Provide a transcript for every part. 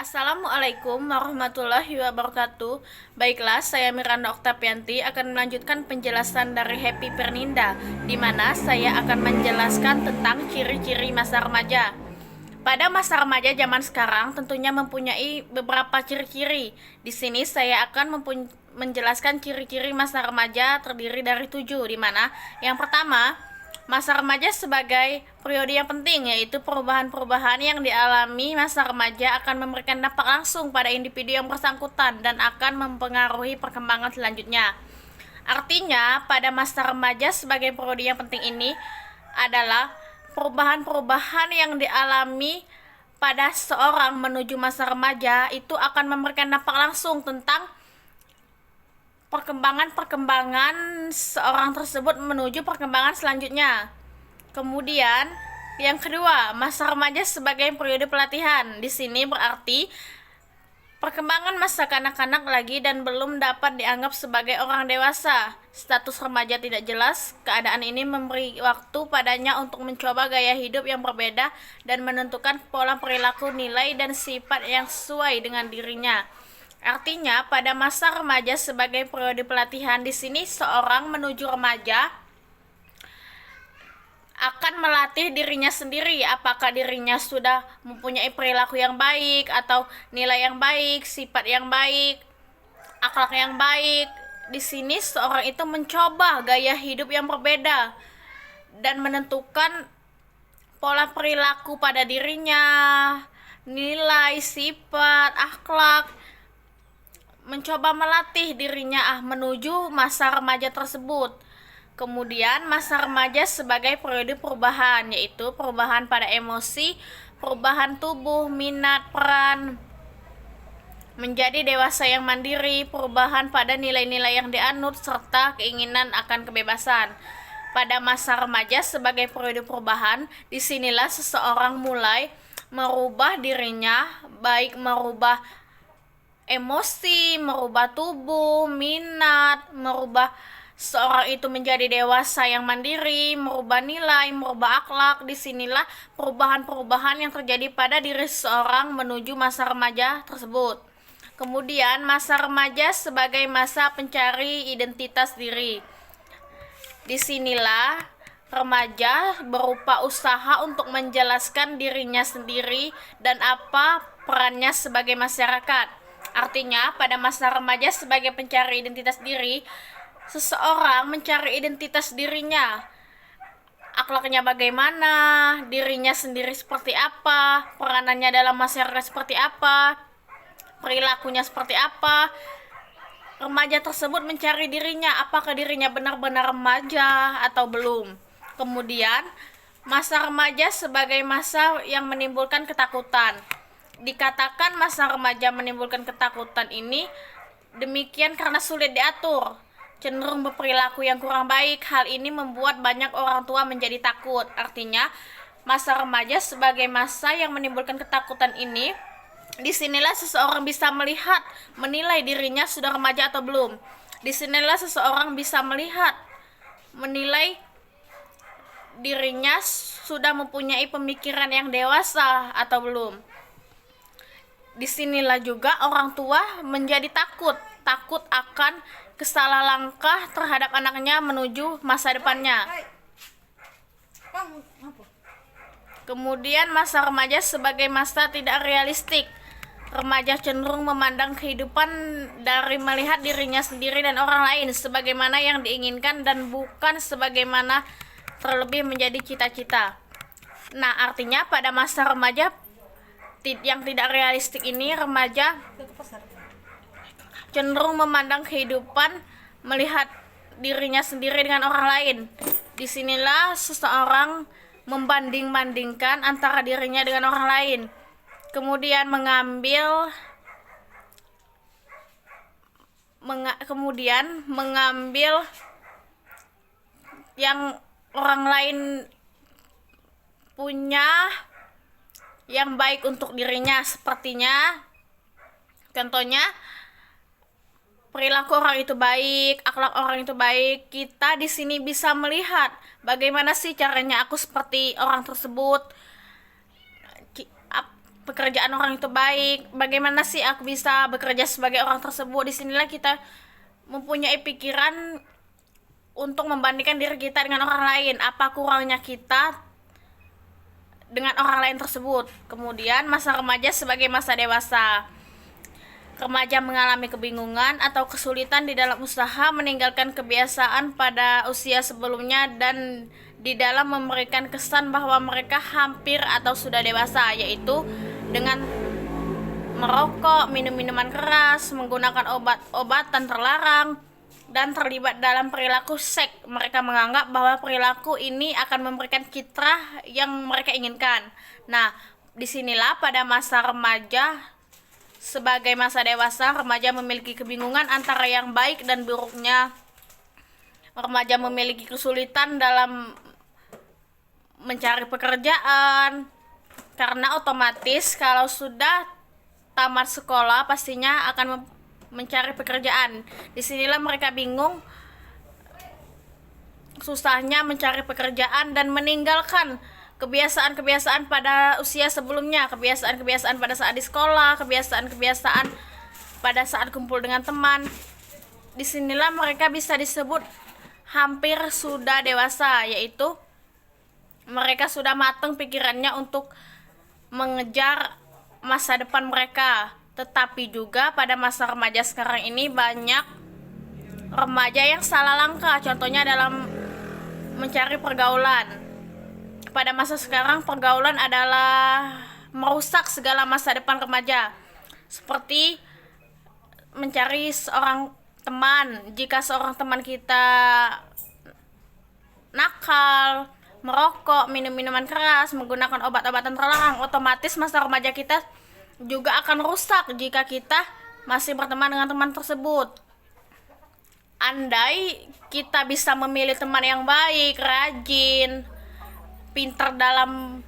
Assalamualaikum warahmatullahi wabarakatuh. Baiklah, saya Miranda Oktavianti akan melanjutkan penjelasan dari Happy Perninda, di mana saya akan menjelaskan tentang ciri-ciri masa remaja. Pada masa remaja zaman sekarang tentunya mempunyai beberapa ciri-ciri. Di sini saya akan menjelaskan ciri-ciri masa remaja terdiri dari 7, di mana yang pertama, masa remaja sebagai periode yang penting, yaitu perubahan-perubahan yang dialami masa remaja akan memberikan dampak langsung pada individu yang bersangkutan dan akan mempengaruhi perkembangan selanjutnya. Artinya, pada masa remaja sebagai periode yang penting ini adalah perubahan-perubahan yang dialami pada seorang menuju masa remaja itu akan memberikan dampak langsung tentang perkembangan seorang tersebut menuju perkembangan selanjutnya. Kemudian, yang kedua, masa remaja sebagai periode pelatihan. Di sini berarti perkembangan masa kanak-kanak lagi dan belum dapat dianggap sebagai orang dewasa. Status remaja tidak jelas. Keadaan ini memberi waktu padanya untuk mencoba gaya hidup yang berbeda dan menentukan pola perilaku, nilai, dan sifat yang sesuai dengan dirinya. Artinya, pada masa remaja sebagai periode pelatihan, di sini seorang menuju remaja akan melatih dirinya sendiri, apakah dirinya sudah mempunyai perilaku yang baik atau nilai yang baik, sifat yang baik, akhlak yang baik. Di sini seorang itu mencoba gaya hidup yang berbeda dan menentukan pola perilaku pada dirinya, nilai, sifat, akhlak, mencoba melatih dirinya menuju masa remaja tersebut. Kemudian masa remaja sebagai periode perubahan, yaitu perubahan pada emosi, perubahan tubuh, minat, peran, menjadi dewasa yang mandiri, perubahan pada nilai-nilai yang dianut, serta keinginan akan kebebasan. Pada masa remaja sebagai periode perubahan, disinilah seseorang mulai merubah dirinya, baik merubah emosi, merubah tubuh, minat, merubah seorang itu menjadi dewasa yang mandiri, merubah nilai, merubah akhlak. Disinilah perubahan-perubahan yang terjadi pada diri seseorang menuju masa remaja tersebut. Kemudian masa remaja sebagai masa pencari identitas diri. Disinilah remaja berupa usaha untuk menjelaskan dirinya sendiri dan apa perannya sebagai masyarakat. Artinya, pada masa remaja sebagai pencari identitas diri, seseorang mencari identitas dirinya. Akhlaknya bagaimana, dirinya sendiri seperti apa, peranannya dalam masyarakat seperti apa, perilakunya seperti apa. Remaja tersebut mencari dirinya, apakah dirinya benar-benar remaja atau belum. Kemudian, masa remaja sebagai masa yang menimbulkan ketakutan. Dikatakan masa remaja menimbulkan ketakutan ini demikian karena sulit diatur, cenderung berperilaku yang kurang baik. Hal ini membuat banyak orang tua menjadi takut. Artinya, masa remaja sebagai masa yang menimbulkan ketakutan ini, disinilah seseorang bisa melihat, menilai dirinya sudah remaja atau belum. Disinilah seseorang bisa melihat, menilai dirinya sudah mempunyai pemikiran yang dewasa atau belum. Disinilah juga orang tua menjadi takut akan kesalah langkah terhadap anaknya menuju masa depannya. Kemudian masa remaja sebagai masa tidak realistik. Remaja cenderung memandang kehidupan dari melihat dirinya sendiri dan orang lain sebagaimana yang diinginkan dan bukan sebagaimana terlebih menjadi cita-cita. Nah, artinya pada masa remaja yang tidak realistik ini, remaja cenderung memandang kehidupan melihat dirinya sendiri dengan orang lain. Disinilah seseorang membanding-bandingkan antara dirinya dengan orang lain. Kemudian mengambil yang orang lain punya yang baik untuk dirinya. Sepertinya contohnya perilaku orang itu baik, akhlak orang itu baik. Kita di sini bisa melihat bagaimana sih caranya aku seperti orang tersebut. pekerjaan orang itu baik. Bagaimana sih aku bisa bekerja sebagai orang tersebut? Disinilah kita mempunyai pikiran untuk membandingkan diri kita dengan orang lain. Apa kurangnya kita dengan orang lain tersebut. Kemudian masa remaja sebagai masa dewasa. Remaja mengalami kebingungan atau kesulitan di dalam usaha meninggalkan kebiasaan pada usia sebelumnya dan di dalam memberikan kesan bahwa mereka hampir atau sudah dewasa, yaitu dengan merokok, minum minuman keras, menggunakan obat-obatan terlarang, dan terlibat dalam perilaku seks. Mereka menganggap bahwa perilaku ini akan memberikan citra yang mereka inginkan. Nah, disinilah pada masa remaja sebagai masa dewasa, remaja memiliki kebingungan antara yang baik dan buruknya. Remaja memiliki kesulitan dalam mencari pekerjaan, karena otomatis kalau sudah tamat sekolah pastinya akan mencari pekerjaan. Disinilah mereka bingung, susahnya mencari pekerjaan dan meninggalkan kebiasaan-kebiasaan pada usia sebelumnya, kebiasaan-kebiasaan pada saat di sekolah, kebiasaan-kebiasaan pada saat kumpul dengan teman. Disinilah mereka bisa disebut hampir sudah dewasa, yaitu mereka sudah matang pikirannya untuk mengejar masa depan mereka. Tetapi juga pada masa remaja sekarang ini banyak remaja yang salah langkah, contohnya dalam mencari pergaulan. Pada masa sekarang pergaulan adalah merusak segala masa depan remaja, seperti mencari seorang teman. Jika seorang teman kita nakal, merokok, minum minuman keras, menggunakan obat-obatan terlarang, otomatis masa remaja kita juga akan rusak jika kita masih berteman dengan teman tersebut. Andai kita bisa memilih teman yang baik, rajin, pintar dalam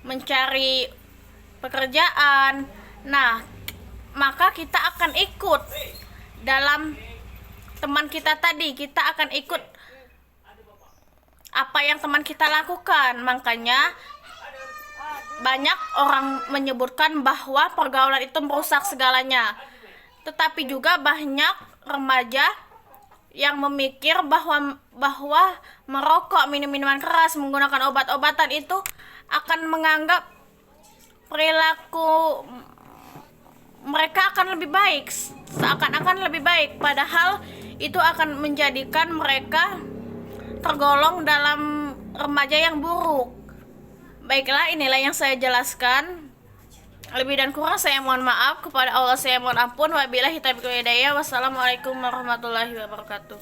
mencari pekerjaan, nah maka kita akan ikut dalam teman kita tadi, kita akan ikut apa yang teman kita lakukan. Makanya banyak orang menyebutkan bahwa pergaulan itu merusak segalanya. Tetapi juga banyak remaja yang memikir bahwa merokok, minum minuman keras, menggunakan obat-obatan itu akan menganggap perilaku mereka akan lebih baik, seakan-akan lebih baik, padahal itu akan menjadikan mereka tergolong dalam remaja yang buruk. Baiklah, inilah yang saya jelaskan. Lebih dan kurang saya mohon maaf, kepada Allah saya mohon ampun. Wabillahi taufiq wal hidayah. Wassalamualaikum warahmatullahi wabarakatuh.